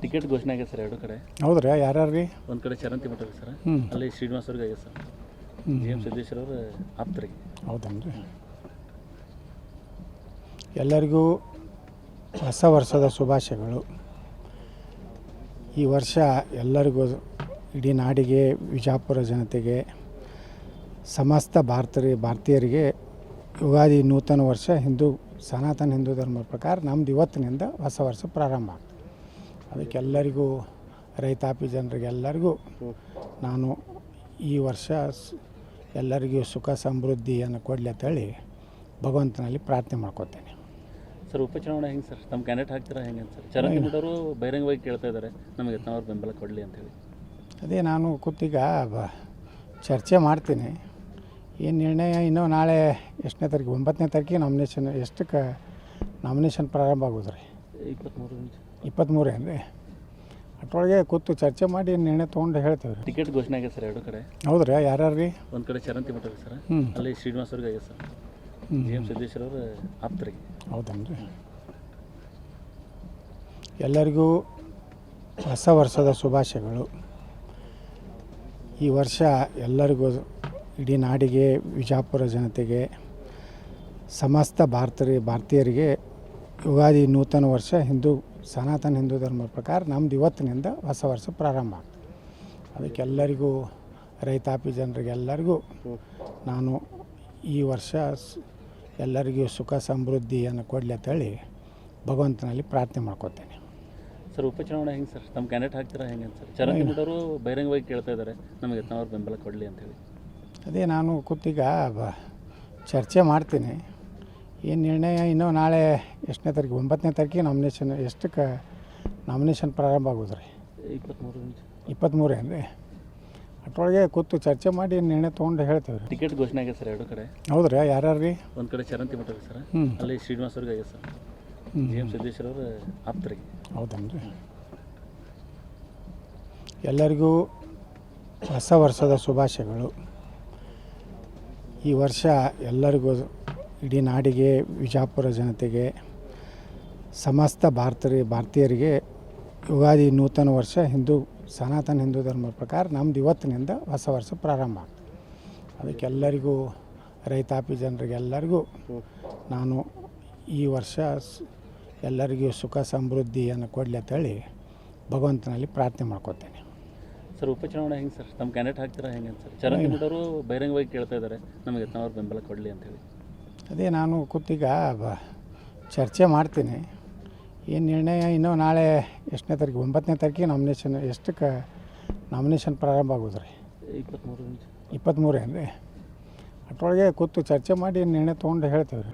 Ticket ಘೋಷಣೆ ಆಗಿದೆ sir ಎರಡು ಕಡೆ. ಹೌದ್ರಾ? ಯಾರ್ಯಾರು ರೀ? ಒಂದು ಕಡೆ ಚರಂತಿ ಮಠ ಸರ್, ಅಲ್ಲಿ ಶ್ರೀನಿವಾಸ್ ಅವ್ರಿಗೆ ಆಗಿದೆ ಸರ್. GM ಸಿದ್ದೇಶ್ವರ ಅವರು ಆಪ್ತರಿಗೆ. ಹೌದನ್ರಿ. ಎಲ್ಲರಿಗೂ ಹೊಸ ವರ್ಷದ ಶುಭಾಶಯಗಳು. ಈ ವರ್ಷ ಎಲ್ಲರಿಗೂ, ಇಡೀ ನಾಡಿಗೆ, ವಿಜಾಪುರ ಜನತೆಗೆ, ಸಮಸ್ತ ಭಾರತೀಯರಿಗೆ ಯುಗಾದಿ ನೂತನ ವರ್ಷ ಸನಾತನ ಹಿಂದೂ ಧರ್ಮದ ಪ್ರಕಾರ ನಮ್ದು ಇವತ್ತಿನಿಂದ ಹೊಸ ವರ್ಷ ಪ್ರಾರಂಭ ಆಗ್ತದೆ. ಅದಕ್ಕೆಲ್ಲರಿಗೂ, ರೈತಾಪಿ ಜನರಿಗೆಲ್ಲರಿಗೂ ನಾನು ಈ ವರ್ಷ ಎಲ್ಲರಿಗೂ ಸುಖ ಸಮೃದ್ಧಿಯನ್ನು ಕೊಡಲಿ ಅಂತೇಳಿ ಭಗವಂತನಲ್ಲಿ ಪ್ರಾರ್ಥನೆ ಮಾಡ್ಕೋತೇನೆ. ಸರ್, ಉಪಚುನಾವಣೆ ಹೆಂಗೆ ಸರ್? ನಮ್ಮ ಕ್ಯಾಂಡಿಡೇಟ್ ಹಾಕ್ತೀರಾ ಹೆಂಗೆ ಸರ್? ಚರಂತಿ ಮಠವರು ಬಹಿರಂಗವಾಗಿ ಕೇಳ್ತಾ ಇದ್ದಾರೆ ನಮಗೆ ಯತ್ನಾಳ್ ಬೆಂಬಲ ಕೊಡಲಿ ಅಂತೇಳಿ. ಅದೇ ನಾನು ಕೂತೀಗ ಚರ್ಚೆ ಮಾಡ್ತೀನಿ. ಏನು ನಿರ್ಣಯ ಇನ್ನೂ ನಾಳೆ ಎಷ್ಟನೇ ತಾರೀಕು? 9ನೇ ತಾರೀಕಿಗೆ ನಾಮಿನೇಷನ್ ಪ್ರಾರಂಭ ಆಗೋದು ರೀ. 23 ಏನ್ರಿ? ಅಷ್ಟರೊಳಗೆ ಕೂತು ಚರ್ಚೆ ಮಾಡಿ ನಿರ್ಣಯ ತೊಗೊಂಡು ಹೇಳ್ತೇವೆ ರೀ. ಟಿಕೆಟ್ ಘೋಷಣೆ ಆಗಿದೆ ಸರ್ ಎರಡು ಕಡೆ. ಹೌದ್ರಾ? ಯಾರ್ಯಾರು ರೀ? ಒಂದು ಕಡೆ ಚರಂತಿ ಮಠ ಸರ್, ಅಲ್ಲಿ ಶ್ರೀನಿವಾಸ್ ಅವ್ರಿಗೆ ಆಗಿದೆ ಸರ್. GM ಸಿದ್ದೇಶ್ವರ ಅವರು ಆಪ್ತರಿಗೆ. ಹೌದನ್ರಿ. ಎಲ್ಲರಿಗೂ ಹೊಸ ವರ್ಷದ ಶುಭಾಶಯಗಳು. ಈ ವರ್ಷ ಎಲ್ಲರಿಗೂ, ಇಡೀ ನಾಡಿಗೆ, ವಿಜಾಪುರ ಜನತೆಗೆ, ಸಮಸ್ತ ಭಾರತೀಯರಿಗೆ ಯುಗಾದಿ ನೂತನ ವರ್ಷ ಸನಾತನ ಹಿಂದೂ ಧರ್ಮದ ಪ್ರಕಾರ ನಮ್ದು ಇವತ್ತಿನಿಂದ ಹೊಸ ವರ್ಷ ಪ್ರಾರಂಭ ಆಗ್ತದೆ. ಅದಕ್ಕೆಲ್ಲರಿಗೂ, ರೈತಾಪಿ ಜನರಿಗೆಲ್ಲರಿಗೂ ನಾನು ಈ ವರ್ಷ ಎಲ್ಲರಿಗೂ ಸುಖ ಸಮೃದ್ಧಿಯನ್ನು ಕೊಡಲಿ ಅಂತೇಳಿ ಭಗವಂತನಲ್ಲಿ ಪ್ರಾರ್ಥನೆ ಮಾಡ್ಕೋತೇನೆ. ಸರ್, ಉಪಚುನಾವಣೆ ಹೆಂಗೆ ಸರ್? ನಮ್ಮ ಕ್ಯಾಂಡಿಡೇಟ್ ಹಾಕ್ತೀರಾ ಹೆಂಗೆ ಸರ್? ಚರಂತಿ ಮಠವರು ಬಹಿರಂಗವಾಗಿ ಕೇಳ್ತಾ ಇದ್ದಾರೆ ನಮಗೆ ಯತ್ನಾಳ್ ಬೆಂಬಲ ಕೊಡಲಿ ಅಂತೇಳಿ. ಅದೇ ನಾನು ಕೂತೀಗ ಚರ್ಚೆ ಮಾಡ್ತೀನಿ. ಏನು ನಿರ್ಣಯ ಇನ್ನೂ ನಾಳೆ ಎಷ್ಟನೇ ತಾರೀಕು? 9ನೇ ತಾರೀಕಿಗೆ ನಾಮಿನೇಷನ್ ಪ್ರಾರಂಭ ಆಗೋದು ರೀ. 23 ಏನ್ರಿ? ಅಷ್ಟರೊಳಗೆ ಕೂತು ಚರ್ಚೆ ಮಾಡಿ ನಿರ್ಣಯ ತೊಗೊಂಡು ಹೇಳ್ತೇವೆ ರೀ. ಟಿಕೆಟ್ ಘೋಷಣೆ ಆಗಿದೆ ಸರ್ ಎರಡು ಕಡೆ. ಹೌದ್ರಾ? ಯಾರ್ಯಾರು ರೀ? ಒಂದು ಕಡೆ ಚರಂತಿ ಮಠ ಸರ್, ಅಲ್ಲಿ ಶ್ರೀನಿವಾಸ್ ಅವ್ರಿಗೆ ಆಗಿದೆ ಸರ್. GM ಸಿದ್ದೇಶ್ವರ ಅವರು ಆಪ್ತರಿಗೆ. ಹೌದನ್ರಿ. ಎಲ್ಲರಿಗೂ ಹೊಸ ವರ್ಷದ ಶುಭಾಶಯಗಳು. ಈ ವರ್ಷ ಎಲ್ಲರಿಗೂ, ಇಡೀ ನಾಡಿಗೆ, ವಿಜಾಪುರ ಜನತೆಗೆ, ಸಮಸ್ತ ಭಾರತೀಯರಿಗೆ ಯುಗಾದಿ ನೂತನ ವರ್ಷ ಸನಾತನ ಹಿಂದೂ ಧರ್ಮದ ಪ್ರಕಾರ ನಮ್ದು ಇವತ್ತಿನಿಂದ ಹೊಸ ವರ್ಷ ಪ್ರಾರಂಭ ಆಗ್ತದೆ. ಅದಕ್ಕೆಲ್ಲರಿಗೂ, ರೈತಾಪಿ ಜನರಿಗೆಲ್ಲರಿಗೂ ನಾನು ಈ ವರ್ಷ ಎಲ್ಲರಿಗೂ ಸುಖ ಸಮೃದ್ಧಿಯನ್ನು ಕೊಡಲಿ ಅಂತೇಳಿ ಭಗವಂತನಲ್ಲಿ ಪ್ರಾರ್ಥನೆ ಮಾಡ್ಕೋತೇನೆ. ಸರ್, ಉಪಚುನಾವಣೆ ಹೆಂಗೆ ಸರ್? ನಮ್ಮ ಕ್ಯಾಂಡಿಡೇಟ್ ಹಾಕ್ತೀರಾ ಹೆಂಗೆ ಸರ್? ಚರಂತಿ ಮಠವರು ಬಹಿರಂಗವಾಗಿ ಕೇಳ್ತಾ ಇದ್ದಾರೆ ನಮಗೆ ಯತ್ನಾಳ್ ಬೆಂಬಲ ಕೊಡಲಿ ಅಂತೇಳಿ. ಅದೇ ನಾನು ಕೂತೀಗ ಚರ್ಚೆ ಮಾಡ್ತೀನಿ. ಏನು ನಿರ್ಣಯ ಇನ್ನೂ ನಾಳೆ ಎಷ್ಟನೇ ತಾರೀಕು? 9ನೇ ತಾರೀಕಿಗೆ ನಾಮಿನೇಷನ್ ಪ್ರಾರಂಭ ಆಗೋದು ರೀ. 23 ಏನ್ರಿ? ಅಷ್ಟರೊಳಗೆ ಕೂತು ಚರ್ಚೆ ಮಾಡಿ ನಿರ್ಣಯ ತೊಗೊಂಡು ಹೇಳ್ತೇವೆ ರೀ.